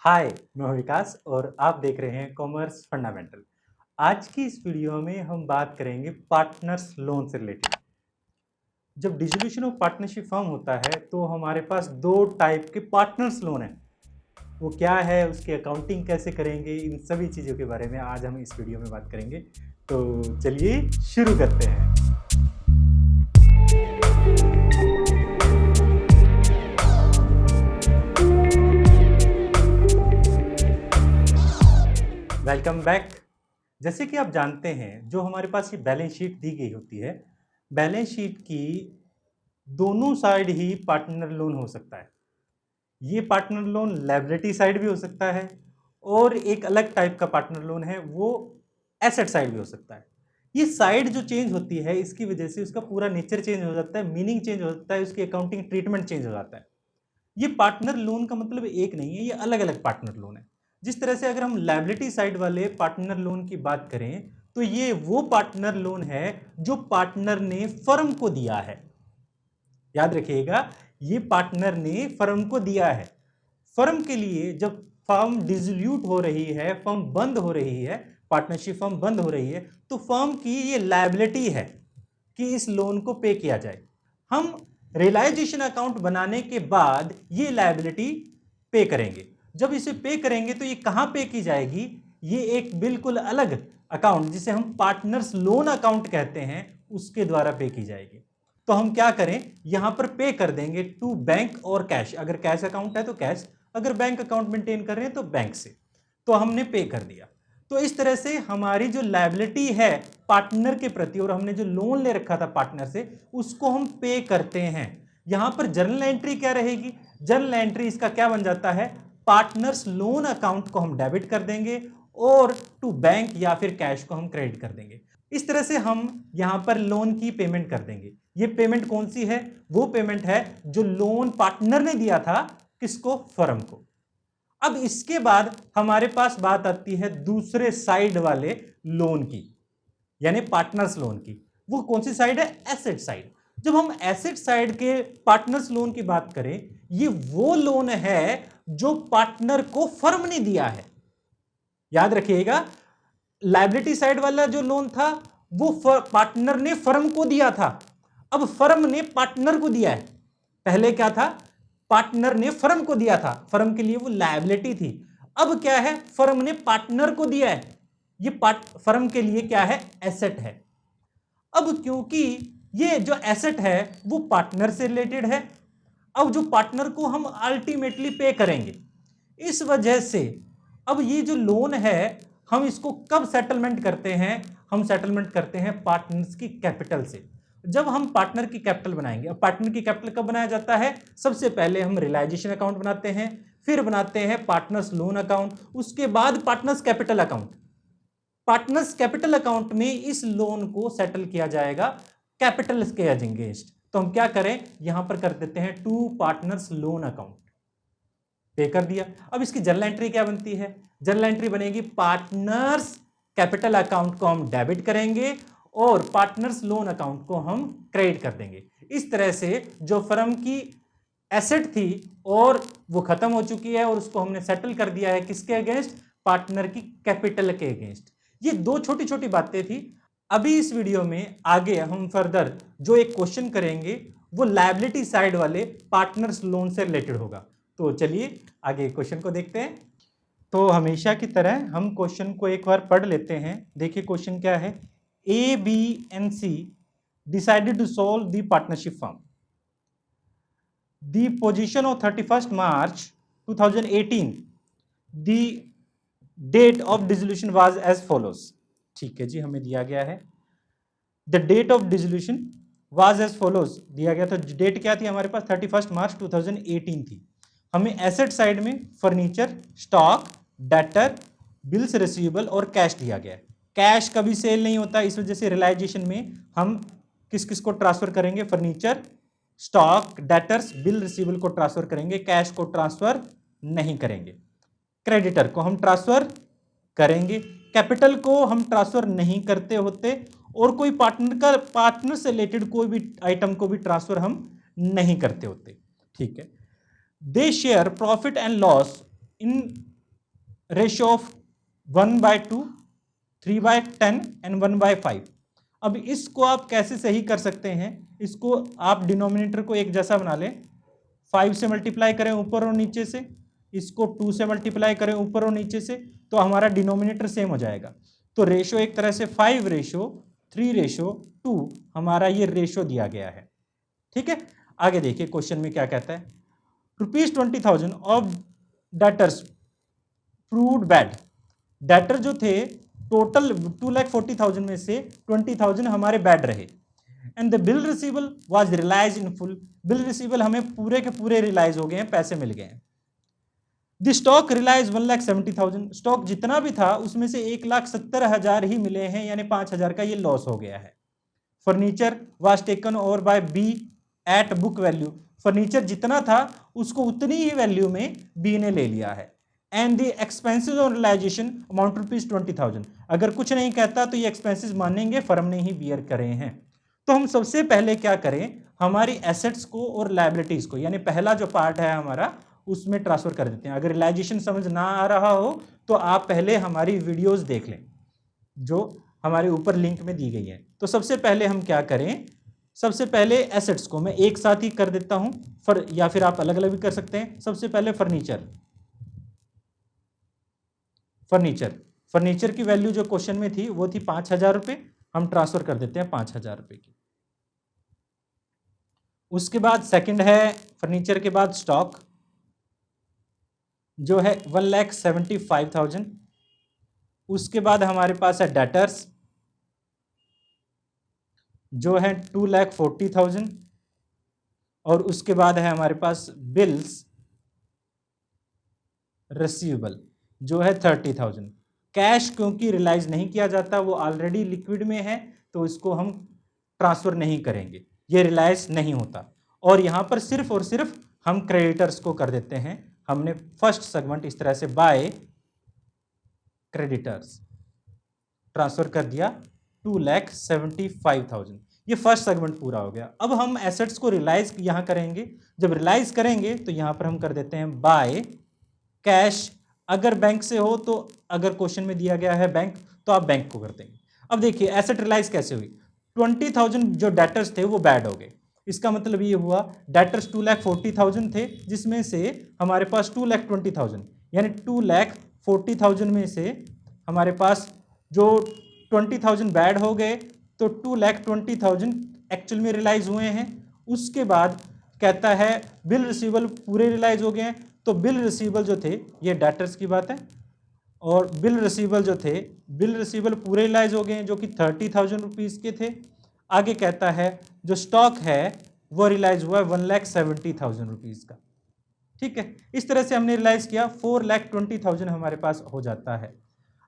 हाय, मैं हूं विकास और आप देख रहे हैं कॉमर्स फंडामेंटल। आज की इस वीडियो में हम बात करेंगे पार्टनर्स लोन से रिलेटेड। जब डिसोल्यूशन ऑफ पार्टनरशिप फॉर्म होता है तो हमारे पास दो टाइप के पार्टनर्स लोन हैं। वो क्या है, उसकी अकाउंटिंग कैसे करेंगे, इन सभी चीज़ों के बारे में आज हम इस वीडियो में बात करेंगे। तो चलिए शुरू करते हैं। Welcome back. जैसे कि आप जानते हैं, जो हमारे पास ये बैलेंस शीट दी गई होती है, बैलेंस शीट की दोनों साइड ही पार्टनर लोन हो सकता है। ये पार्टनर लोन लायबिलिटी साइड भी हो सकता है और एक अलग टाइप का पार्टनर लोन है, वो एसेट साइड भी हो सकता है। ये साइड जो चेंज होती है, इसकी वजह से उसका पूरा नेचर चेंज हो जाता है, मीनिंग चेंज हो जाता है, उसकी अकाउंटिंग ट्रीटमेंट चेंज हो जाता है। ये पार्टनर लोन का मतलब एक नहीं है, ये अलग अलग पार्टनर लोन है। जिस तरह से अगर हम लायबिलिटी साइड वाले पार्टनर लोन की बात करें तो ये वो पार्टनर लोन है जो पार्टनर ने फर्म को दिया है। याद रखिएगा, ये पार्टनर ने फर्म को दिया है। फर्म के लिए जब फर्म डिसोल्यूट हो रही है, फर्म बंद हो रही है, पार्टनरशिप फर्म बंद हो रही है, तो फर्म की ये लायबिलिटी है कि इस लोन को पे किया जाए। हम रियलाइजेशन अकाउंट बनाने के बाद ये लायबिलिटी पे करेंगे। जब इसे पे करेंगे तो ये कहां पे की जाएगी? ये एक बिल्कुल अलग अकाउंट, जिसे हम पार्टनर्स लोन अकाउंट कहते हैं, उसके द्वारा पे की जाएगी। तो हम क्या करें, यहां पर पे कर देंगे टू बैंक और कैश। अगर कैश अकाउंट है तो कैश, अगर बैंक अकाउंट मेंटेन कर रहे हैं तो बैंक से। तो हमने पे कर दिया। तो इस तरह से हमारी जो लायबिलिटी है पार्टनर के प्रति, और हमने जो लोन ले रखा था पार्टनर से, उसको हम पे करते हैं। यहां पर जर्नल एंट्री क्या रहेगी? जर्नल एंट्री इसका क्या बन जाता है? पार्टनर्स लोन अकाउंट को हम डेबिट कर देंगे और टू बैंक या फिर कैश को हम क्रेडिट कर देंगे। इस तरह से हम यहां पर लोन की पेमेंट कर देंगे। ये पेमेंट कौन सी है? वो पेमेंट है जो लोन पार्टनर ने दिया था, किसको? फर्म को। अब इसके बाद हमारे पास बात आती है दूसरे साइड वाले लोन की, यानी पार्टनर्स लोन की। वो कौन सी साइड है? Asset side. जब हम एसेट साइड के पार्टनर्स लोन की बात करें, ये वो लोन है जो पार्टनर को फर्म ने दिया है। याद रखिएगा, लायबिलिटी साइड वाला जो लोन था वो पार्टनर ने फर्म को दिया था। अब फर्म ने पार्टनर को दिया है। पहले क्या था? पार्टनर ने फर्म को दिया था, फर्म के लिए वो लायबिलिटी थी। अब क्या है? फर्म ने पार्टनर को दिया है, ये फर्म के लिए क्या है? एसेट है। अब क्योंकि ये जो एसेट है वो पार्टनर से रिलेटेड है, अब जो पार्टनर को हम अल्टीमेटली पे करेंगे, इस वजह से अब ये जो लोन है हम इसको कब सेटलमेंट करते हैं? हम सेटलमेंट करते हैं पार्टनर्स की कैपिटल से। जब हम पार्टनर की कैपिटल बनाएंगे, अब पार्टनर की कैपिटल कब बनाया जाता है? सबसे पहले हम रियलाइजेशन अकाउंट बनाते हैं, फिर बनाते हैं पार्टनर्स लोन अकाउंट, उसके बाद partners capital account. Partners capital account में इस लोन को सेटल किया जाएगा कैपिटल के अगेंस्ट। तो हम क्या करें, यहां पर कर देते हैं टू पार्टनर्स लोन अकाउंट, पे कर दिया। अब इसकी जर्नल एंट्री क्या बनती है? जर्नल एंट्री बनेगी पार्टनर्स कैपिटल अकाउंट को हम डेबिट करेंगे और पार्टनर्स लोन अकाउंट को हम क्रेडिट कर देंगे। इस तरह से जो फर्म की एसेट थी और वो खत्म हो चुकी है और उसको हमने सेटल कर दिया है, किसके अगेंस्ट? पार्टनर की कैपिटल के अगेंस्ट। ये दो छोटी छोटी बातें थी। अभी इस वीडियो में आगे हम फर्दर जो एक क्वेश्चन करेंगे वो लायबिलिटी साइड वाले पार्टनर्स लोन से रिलेटेड होगा। तो चलिए आगे क्वेश्चन को देखते हैं। तो हमेशा की तरह हम क्वेश्चन को एक बार पढ़ लेते हैं। देखिए क्वेश्चन क्या है। A, B and C decided to solve the partnership form. The position of 31st March 2018, the date of dissolution was as follows। ठीक है जी, हमें दिया गया है the date of dissolution was as follows दिया गया। तो डेट क्या थी हमारे पास? 31 मार्च 2018 थी। हमें एसेट साइड में furniture, stock, debtor, bills receivable और कैश दिया गया है। कैश कभी सेल नहीं होता, इस वजह से रियलाइजेशन में हम किस किस को ट्रांसफर करेंगे? Furniture, stock, debtors, bill receivable को ट्रांसफर करेंगे, कैश को ट्रांसफर नहीं करेंगे। क्रेडिटर को हम ट्रांसफर करेंगे, कैपिटल को हम ट्रांसफर नहीं करते होते, और कोई पार्टनर से रिलेटेड कोई भी आइटम को भी ट्रांसफर हम नहीं करते होते। ठीक है। They share profit and loss in ratio of 1/2, 3/10 and 1/5। अब इसको आप कैसे सही कर सकते हैं, इसको आप डिनोमिनेटर को एक जैसा बना लें, 5 से मल्टीप्लाई करें ऊपर और नीचे से, इसको 2 से मल्टीप्लाई करें ऊपर और नीचे से, तो हमारा डिनोमिनेटर सेम हो जाएगा। तो रेशो एक तरह से 5:3:2 हमारा ये रेशो दिया गया है। ठीक है, आगे देखिए क्वेश्चन में क्या कहता है। ₹20,000 of debtors proved bad. Debtor जो थे टोटल 2,40,000 में से 20,000 हमारे बैड रहे। And the bill receivable was realise in full. Bill receivable हमें पूरे के पूरे रियलाइज हो गए हैं, पैसे मिल गए हैं। The stock realise 1,70,000। स्टॉक जितना भी था उसमें से 1,70,000 ही मिले हैं, यानी 5,000 का ये लॉस हो गया है। Furniture was taken over by B at book value. Furniture जितना था उसको उतनी ही वैल्यू में बी ने ले लिया है। And the expenses on realisation amount ₹20,000। अगर कुछ नहीं कहता तो ये एक्सपेंसेस मानेंगे, फर्म ने ही बियर करे हैं। तो हम सबसे पहले क्या करें, हमारी एसेट्स को और लायबिलिटीज को, यानी पहला जो पार्ट है हमारा, उसमें ट्रांसफर कर देते हैं। अगर रियलाइजेशन समझ ना आ रहा हो तो आप पहले हमारी वीडियोस देख लें जो हमारे ऊपर लिंक में दी गई है। तो सबसे पहले हम क्या करें, सबसे पहले एसेट्स को मैं एक साथ ही कर देता हूं, या फिर आप अलग अलग भी कर सकते हैं। सबसे पहले फर्नीचर की वैल्यू जो क्वेश्चन में थी वो थी 5,000 रुपये, हम ट्रांसफर कर देते हैं 5,000 रुपये की। उसके बाद सेकंड है फर्नीचर के बाद स्टॉक जो है 1,75,000। उसके बाद हमारे पास है डेटर्स जो है 2,40,000। और उसके बाद है हमारे पास बिल्स रिसीवेबल जो है 30,000। कैश क्योंकि रियलाइज नहीं किया जाता, वो ऑलरेडी लिक्विड में है, तो इसको हम ट्रांसफर नहीं करेंगे, ये रियलाइज नहीं होता। और यहां पर सिर्फ और सिर्फ हम क्रेडिटर्स को कर देते हैं। हमने फर्स्ट सेगमेंट इस तरह से बाय क्रेडिटर्स ट्रांसफर कर दिया 2,75,000। ये फर्स्ट सेगमेंट पूरा हो गया। अब हम एसेट्स को रियलाइज यहां करेंगे। जब रियलाइज करेंगे तो यहां पर हम कर देते हैं बाय कैश। अगर बैंक से हो तो, अगर क्वेश्चन में दिया गया है बैंक, तो आप बैंक को कर देंगे। अब देखिए एसेट रियलाइज कैसे हुई। 20,000 जो डेटर्स थे वो बैड हो गए। इसका मतलब ये हुआ डेटर्स 2,40,000 थे, जिसमें से हमारे पास 2,20,000, यानी 2,40,000 में से हमारे पास जो 20,000 बैड हो गए, तो 2,20,000 एक्चुअल में रियलाइज हुए हैं। उसके बाद कहता है बिल रिसीवेबल पूरे रियलाइज हो गए हैं। तो बिल रिसीवेबल जो थे, ये डेटर्स की बात है, और बिल रिसीवेबल जो थे, बिल रिसीवेबल पूरे रियलाइज हो गए हैं जो कि 30,000 रुपीज़ के थे। आगे कहता है जो स्टॉक है वो रियलाइज हुआ है 1,70,000 रुपीज़ का। ठीक है, इस तरह से हमने रियलाइज किया, 4,20,000 हमारे पास हो जाता है।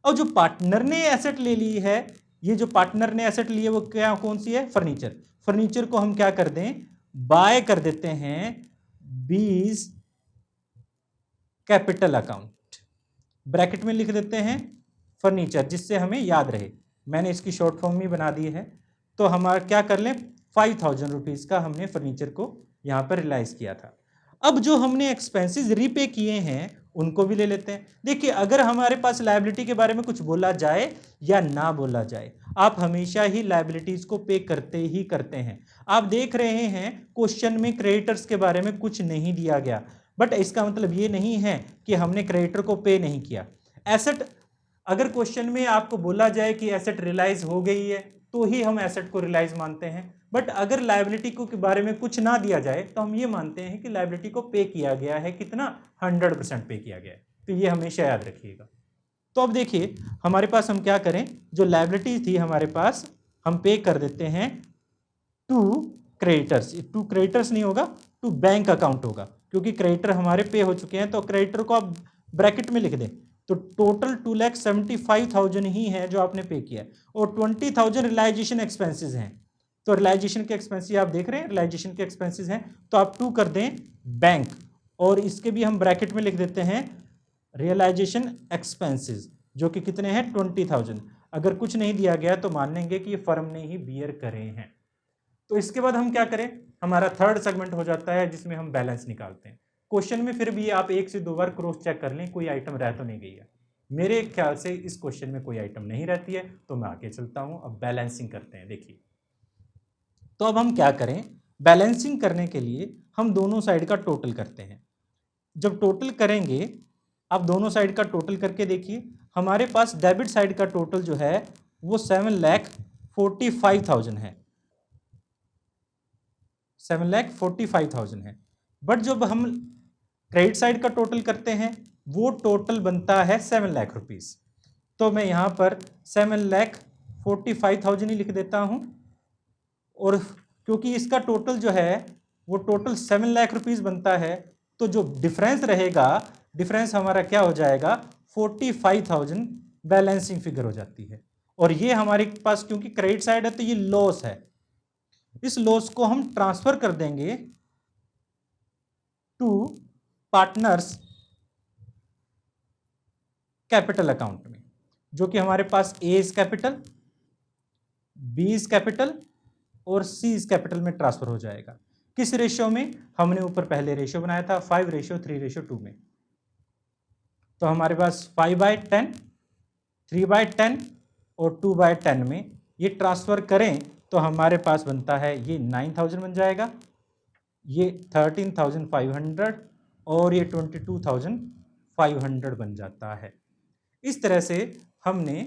और जो पार्टनर ने एसेट ले ली है, ये जो पार्टनर ने एसेट ली है वो क्या, कौन सी है, फर्नीचर। फर्नीचर को हम क्या कर दें, बाय कर देते हैं बीज कैपिटल अकाउंट, ब्रैकेट में लिख देते हैं फर्नीचर, जिससे हमें याद रहे। मैंने इसकी शॉर्ट फॉर्म में बना दी है। तो हमारा क्या कर लें, 5,000 रुपीज़ का हमने फर्नीचर को यहाँ पर रियलाइज किया था। अब जो हमने एक्सपेंसेस रीपे किए हैं उनको भी ले लेते हैं। देखिए अगर हमारे पास लायबिलिटी के बारे में कुछ बोला जाए या ना बोला जाए, आप हमेशा ही लायबिलिटीज को पे करते ही करते हैं। आप देख रहे हैं क्वेश्चन में क्रेडिटर्स के बारे में कुछ नहीं दिया गया, बट इसका मतलब ये नहीं है कि हमने क्रेडिटर को पे नहीं किया। एसेट, अगर क्वेश्चन में आपको बोला जाए कि एसेट रियलाइज हो गई है तो ही हम एसेट को रियलाइज मानते हैं, बट अगर लायबिलिटी को के बारे में कुछ ना दिया जाए तो हम ये मानते हैं कि लायबिलिटी को पे किया गया है। कितना, 100% पे किया गया है। तो ये हमेशा याद रखिएगा। तो अब देखिए हमारे पास हम क्या करें, जो लायबिलिटी थी हमारे पास, हम पे कर देते हैं टू क्रेडिटर्स। टू क्रेडिटर्स नहीं होगा, टू बैंक अकाउंट होगा, क्योंकि क्रेडिटर हमारे पे हो चुके हैं। तो क्रेडिटर को आप ब्रैकेट में लिख दें। तो टोटल 2,75,000 ही है जो आपने पे किया है, और 20,000 रियलाइजेशन एक्सपेंसेस हैं। तो रियलाइजेशन के एक्सपेंसेस आप देख रहे हैं, रियलाइजेशन के एक्सपेंसेस हैं, तो आप 2 कर दें बैंक, और इसके भी हम ब्रैकेट में लिख देते हैं रियलाइजेशन एक्सपेंसेस, जो कि कितने हैं, 20,000। अगर कुछ नहीं दिया गया तो मान लेंगे कि ये फर्म ने ही बियर करे हैं। तो इसके बाद हम क्या करें, हमारा थर्ड सेगमेंट हो जाता है जिसमें हम बैलेंस निकालते हैं। क्वेश्चन में फिर भी आप 1 से 2 बार क्रॉस चेक कर लें, कोई आइटम रह तो नहीं गई है। मेरे ख्याल से इस क्वेश्चन में कोई आइटम नहीं रहती है, तो मैं आगे चलता हूं। अब बैलेंसिंग करते हैं। देखिए, तो अब हम क्या करें, बैलेंसिंग करने के लिए हम दोनों साइड का टोटल करते हैं। जब टोटल करेंगे, आप दोनों साइड का टोटल करके देखिए, हमारे पास डेबिट साइड का टोटल जो है वो 7,45,000 है, 7,45,000 है। बट जब हम क्रेडिट साइड का टोटल करते हैं, वो टोटल बनता है 7 लाख रुपीस। तो मैं यहां पर 7,45,000 ही लिख देता हूं। और क्योंकि इसका टोटल जो है वो टोटल 7 लाख रुपीस बनता है, तो जो डिफरेंस रहेगा, डिफरेंस हमारा क्या हो जाएगा, 45,000 बैलेंसिंग फिगर हो जाती है। और ये हमारे पास क्योंकि क्रेडिट साइड है तो ये लॉस है, इस लॉस को हम ट्रांसफर कर देंगे टू पार्टनर्स कैपिटल अकाउंट में, जो कि हमारे पास A is capital, B is capital और सी इज कैपिटल में ट्रांसफर हो जाएगा। किस रेशियो में, हमने ऊपर पहले रेशियो बनाया था 5:3:2 में। तो हमारे पास 5/10, 3/10 और 2/10 में ये ट्रांसफर करें तो हमारे पास बनता है ये 9,000 बन जाएगा, ये 13,500 और ये 22,500 बन जाता है। इस तरह से हमने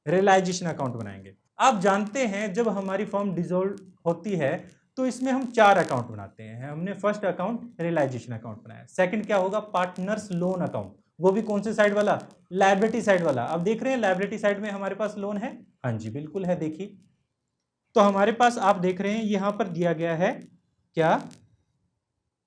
रियलाइजेशन अकाउंट बनाएंगे। आप जानते हैं जब हमारी फर्म डिसॉल्व होती है तो इसमें हम 4 अकाउंट बनाते हैं। हमने फर्स्ट अकाउंट रियलाइजेशन अकाउंट बनाया, सेकंड क्या होगा, पार्टनर्स लोन अकाउंट, वो भी कौन से साइड वाला, लायबिलिटी साइड वाला। अब देख रहे हैं लायबिलिटी साइड में हमारे पास लोन है, हाँ जी बिल्कुल है। देखिए, तो हमारे पास आप देख रहे हैं यहां पर दिया गया है क्या,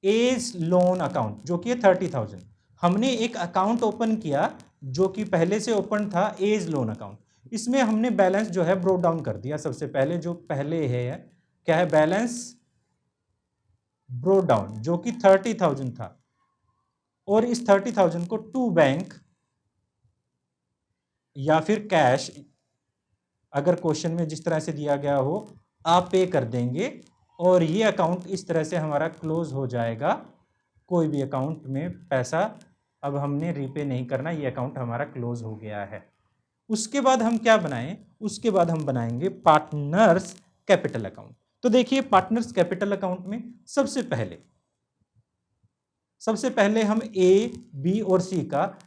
एज लोन अकाउंट, जो कि 30,000। हमने एक अकाउंट ओपन किया जो कि पहले से ओपन था, एज लोन अकाउंट। इसमें हमने बैलेंस जो है ब्रोक डाउन कर दिया। सबसे पहले जो पहले है क्या है, बैलेंस ब्रोक डाउन, जो कि 30,000 था। और इस 30,000 को टू बैंक या फिर कैश, अगर क्वेश्चन में जिस तरह से दिया गया हो, आप पे कर देंगे और ये अकाउंट इस तरह से हमारा क्लोज हो जाएगा। कोई भी अकाउंट में पैसा अब हमने रीपे नहीं करना, ये अकाउंट हमारा क्लोज हो गया है। उसके बाद हम क्या बनाएं, उसके बाद हम बनाएंगे पार्टनर्स कैपिटल अकाउंट। तो देखिए, पार्टनर्स कैपिटल अकाउंट में सबसे पहले हम ए, बी और सी का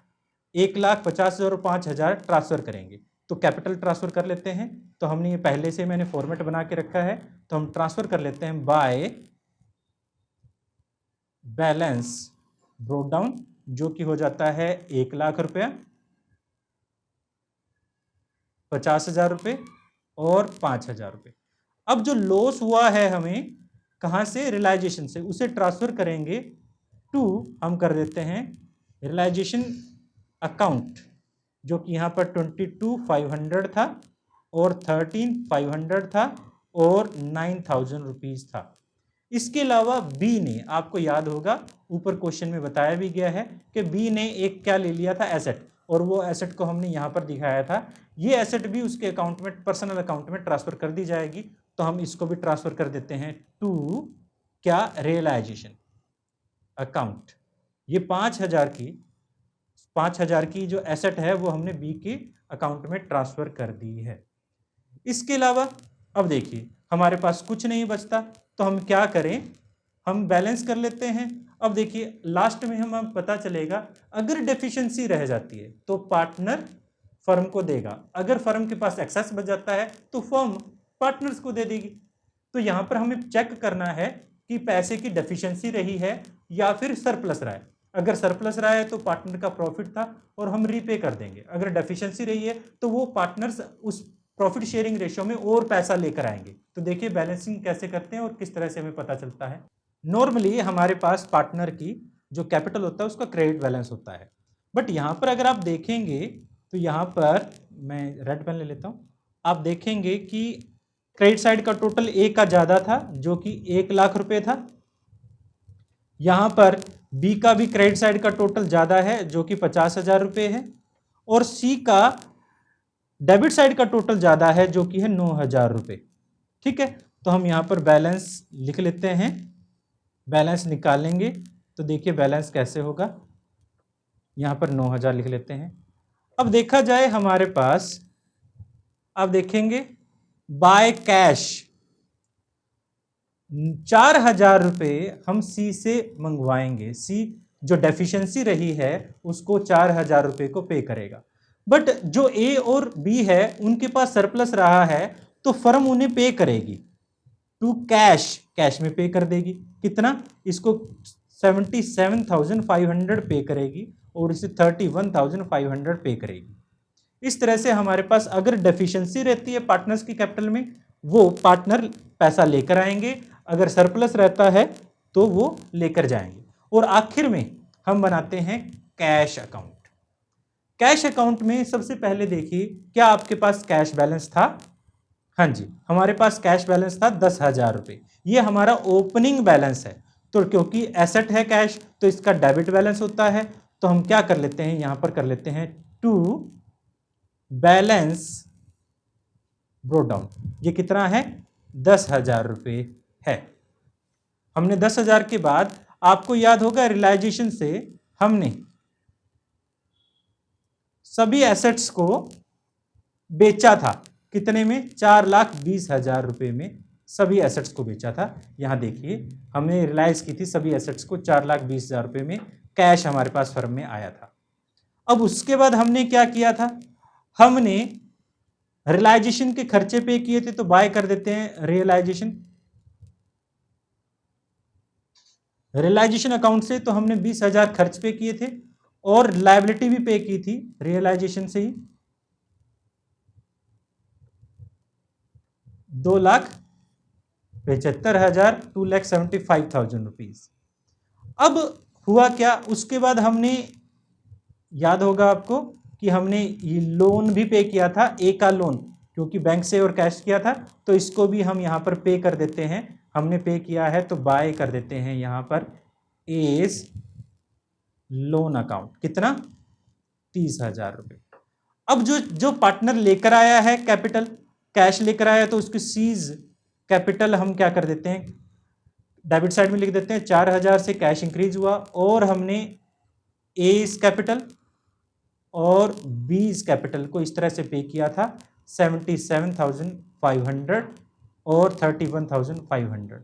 1,50,000 और 5,000 ट्रांसफर करेंगे। तो कैपिटल ट्रांसफर कर लेते हैं। तो हमने ये पहले से मैंने फॉर्मेट बना के रखा है, तो हम ट्रांसफर कर लेते हैं बाय बैलेंस ब्रोक डाउन, जो कि हो जाता है 1,00,000 रुपया, 50,000 रुपये और 5,000 रुपये। अब जो लॉस हुआ है हमें कहां से, रियलाइजेशन से, उसे ट्रांसफर करेंगे टू, हम कर देते हैं रियलाइजेशन अकाउंट, जो कि यहां पर 22,500 था और 13,500 था और 9,000 रुपीज था। इसके अलावा बी ने, आपको याद होगा ऊपर क्वेश्चन में बताया भी गया है कि बी ने एक क्या ले लिया था, एसेट, और वो एसेट को हमने यहां पर दिखाया था। ये एसेट भी उसके अकाउंट में, पर्सनल अकाउंट में ट्रांसफर कर दी जाएगी। तो हम इसको भी ट्रांसफर कर देते हैं टू क्या, रियलाइजेशन अकाउंट। ये 5,000 की जो एसेट है वो हमने बी के अकाउंट में ट्रांसफर कर दी है। इसके अलावा अब देखिए हमारे पास कुछ नहीं बचता, तो हम क्या करें, हम बैलेंस कर लेते हैं। अब देखिए लास्ट में हम पता चलेगा, अगर डेफिशिएंसी रह जाती है तो पार्टनर फर्म को देगा, अगर फर्म के पास एक्सेस बच जाता है तो फर्म पार्टनर्स को दे देगी। तो यहां पर हमें चेक करना है कि पैसे की डेफिशिएंसी रही है या फिर सरप्लस रहा है। अगर सरप्लस रहा है तो पार्टनर का प्रॉफिट था और हम रीपे कर देंगे। अगर डेफिशिएंसी रही है तो वो पार्टनर्स उस प्रॉफिट शेयरिंग रेशियो में और पैसा लेकर आएंगे। तो देखिए बैलेंसिंग कैसे करते हैं और किस तरह से हमें पता चलता है। नॉर्मली हमारे पास पार्टनर की जो कैपिटल होता है उसका क्रेडिट बैलेंस होता है, बट यहाँ पर अगर आप देखेंगे तो यहाँ पर मैं रेड पेन ले लेता हूँ, आप देखेंगे कि क्रेडिट साइड का टोटल ए का ज़्यादा था जो कि 1,00,000 रुपये था। यहाँ पर बी का भी क्रेडिट साइड का टोटल ज़्यादा है जो कि 50,000 रुपये है, और सी का डेबिट साइड का टोटल ज़्यादा है जो कि है 9,000 रुपये। ठीक है, तो हम यहाँ पर बैलेंस लिख लेते हैं, बैलेंस निकालेंगे तो देखिए बैलेंस कैसे होगा। यहाँ पर 9,000 लिख लेते हैं, अब देखा जाए हमारे पास, आप देखेंगे बाय कैश 4,000 रुपये हम सी से मंगवाएंगे। सी जो डेफिशिएंसी रही है उसको 4,000 रुपये को पे करेगा। बट जो ए और बी है उनके पास सरप्लस रहा है तो फर्म उन्हें पे करेगी टू कैश, कैश में पे कर देगी। कितना? इसको 77,500 पे करेगी और इसे 31,500 पे करेगी। इस तरह से हमारे पास अगर डेफिशिएंसी रहती है पार्टनर्स की कैपिटल में, वो पार्टनर पैसा लेकर आएंगे, अगर सरप्लस रहता है तो वो लेकर जाएंगे। और आखिर में हम बनाते हैं कैश अकाउंट। कैश अकाउंट में सबसे पहले देखिए, क्या आपके पास कैश बैलेंस था? हाँ जी, हमारे पास कैश बैलेंस था 10,000 रुपये। ये हमारा ओपनिंग बैलेंस है। तो क्योंकि एसेट है कैश तो इसका डेबिट बैलेंस होता है, तो हम क्या कर लेते हैं, यहां पर कर लेते हैं टू बैलेंस ब्रोट डाउन। ये कितना है? 10,000 रुपये है। हमने 10,000 के बाद, आपको याद होगा रियलाइजेशन से हमने सभी एसेट्स को बेचा था। कितने में? 4,20,000 रुपये में सभी एसेट्स को बेचा था। यहां देखिए हमने रियलाइज की थी सभी एसेट्स को 4,20,000 रुपये में, कैश हमारे पास फर्म में आया था। अब उसके बाद हमने क्या किया था, हमने रियलाइजेशन के खर्चे पे किए थे, तो बाय कर देते हैं रियलाइजेशन। रियलाइजेशन अकाउंट से तो हमने 20,000 खर्च पे किए थे और लायबिलिटी भी पे की थी रियलाइजेशन से ही, 2,75,000, 2,75,000 रुपीज। अब हुआ क्या, उसके बाद हमने, याद होगा आपको कि हमने ये लोन भी पे किया था, ए का लोन, क्योंकि बैंक से और कैश किया था, तो इसको भी हम यहां पर पे कर देते हैं। हमने पे किया है तो बाय कर देते हैं यहां पर एज लोन अकाउंट। कितना? 30,000 रुपये। अब जो पार्टनर लेकर आया है कैपिटल, कैश लेकर आया, तो उसकी सीज कैपिटल हम क्या कर देते हैं, डेबिट साइड में लिख देते हैं। 4,000 से कैश इंक्रीज हुआ और हमने एज कैपिटल और बीज कैपिटल को इस तरह से पे किया था, 77,500 और 31,500।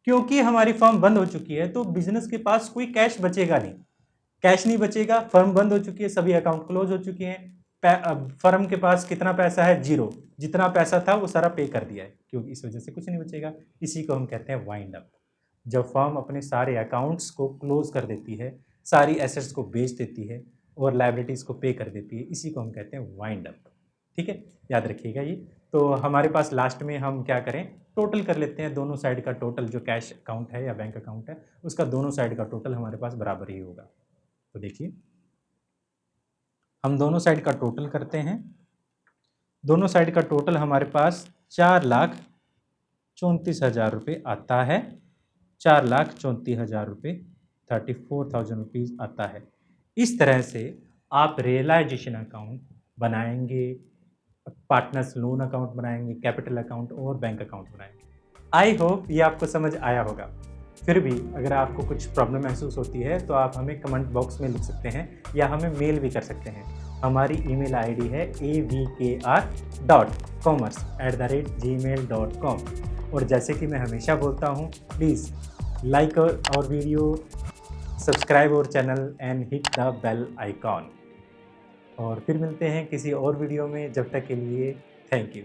क्योंकि हमारी फर्म बंद हो चुकी है तो बिजनेस के पास कोई कैश बचेगा नहीं, कैश नहीं बचेगा। फर्म बंद हो चुकी है, सभी अकाउंट क्लोज हो चुके हैं। फर्म के पास कितना पैसा है? जीरो। जितना पैसा था वो सारा पे कर दिया है, क्योंकि इस वजह से कुछ नहीं बचेगा। इसी को हम कहते हैं वाइंड अप। जब फर्म अपने सारे अकाउंट्स को क्लोज कर देती है, सारी एसेट्स को बेच देती है और लायबिलिटीज को पे कर देती है, इसी को हम कहते हैं वाइंड अप। ठीक है, याद रखिएगा ये। तो हमारे पास लास्ट में हम क्या करें, टोटल कर लेते हैं दोनों साइड का टोटल, जो कैश अकाउंट है या बैंक अकाउंट है उसका दोनों साइड का टोटल हमारे पास बराबर ही होगा। तो देखिए हम दोनों साइड का टोटल करते हैं। दोनों साइड का टोटल हमारे पास 4,34,000 रुपये आता है। 4,34,000 रुपये, 34,000 रुपीज़ आता है। इस तरह से आप रियलाइजेशन अकाउंट बनाएंगे, पार्टनर्स लोन अकाउंट बनाएंगे, कैपिटल अकाउंट और बैंक अकाउंट बनाएंगे। आई होप ये आपको समझ आया होगा। फिर भी अगर आपको कुछ प्रॉब्लम महसूस होती है तो आप हमें कमेंट बॉक्स में लिख सकते हैं या हमें मेल भी कर सकते हैं। हमारी ईमेल आईडी है avkr.commerce@gmail.com। और जैसे कि मैं हमेशा बोलता हूँ, प्लीज़ लाइक और वीडियो, सब्सक्राइब और channel and hit the bell icon. और फिर मिलते हैं किसी और वीडियो में, जब तक के लिए थैंक यू।